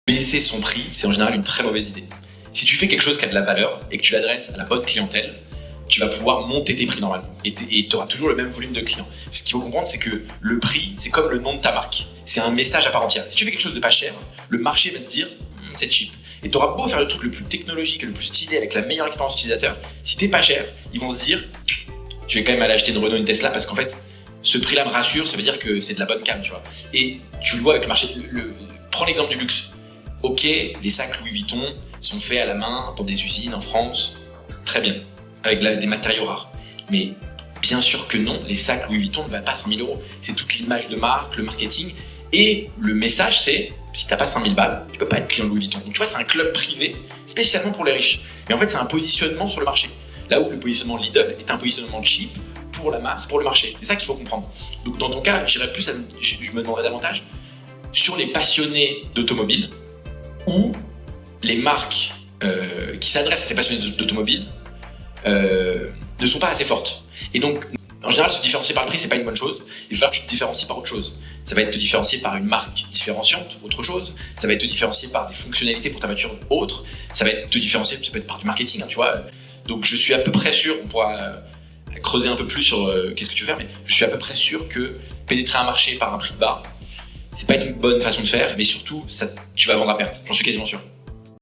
baisser son prix, c'est en général une très mauvaise idée. Si tu fais quelque chose qui a de la valeur et que tu l'adresses à la bonne clientèle, tu vas pouvoir monter tes prix normalement et tu auras toujours le même volume de clients. Ce qu'il faut comprendre, c'est que le prix, c'est comme le nom de ta marque. C'est un message à part entière. Si tu fais quelque chose de pas cher, le marché va se dire c'est cheap. Et tu auras beau faire le truc le plus technologique et le plus stylé avec la meilleure expérience utilisateur, si t'es pas cher, ils vont se dire je vais quand même aller acheter une Renault, une Tesla parce qu'en fait, ce prix-là me rassure, ça veut dire que c'est de la bonne cam, tu vois. Et tu le vois avec le marché. Prends l'exemple du luxe. Ok, les sacs Louis Vuitton sont faits à la main dans des usines en France, très bien, avec des matériaux rares. Mais bien sûr que non, les sacs Louis Vuitton ne valent pas 5 000 euros. C'est toute l'image de marque, le marketing. Et le message, c'est si t'as pas 5 000 balles, tu peux pas être client de Louis Vuitton. Donc tu vois, c'est un club privé spécialement pour les riches. Mais en fait, c'est un positionnement sur le marché. Là où le positionnement Lidl est un positionnement cheap pour la masse, pour le marché. C'est ça qu'il faut comprendre. Donc dans ton cas, je me demanderais davantage sur les passionnés d'automobile ou les marques qui s'adressent à ces passionnés d'automobile ne sont pas assez fortes. Et donc, en général, se différencier par le prix, c'est pas une bonne chose. Il va falloir que tu te différencies par autre chose. Ça va être te différencier par une marque différenciante, autre chose. Ça va être te différencier par des fonctionnalités pour ta voiture autre. Ça va être te différencier, ça peut être par du marketing, hein, tu vois. Donc, je suis à peu près sûr, on pourra creuser un peu plus sur qu'est-ce que tu veux faire, mais je suis à peu près sûr que pénétrer un marché par un prix bas, c'est pas une bonne façon de faire, mais surtout, tu vas vendre à perte. J'en suis quasiment sûr.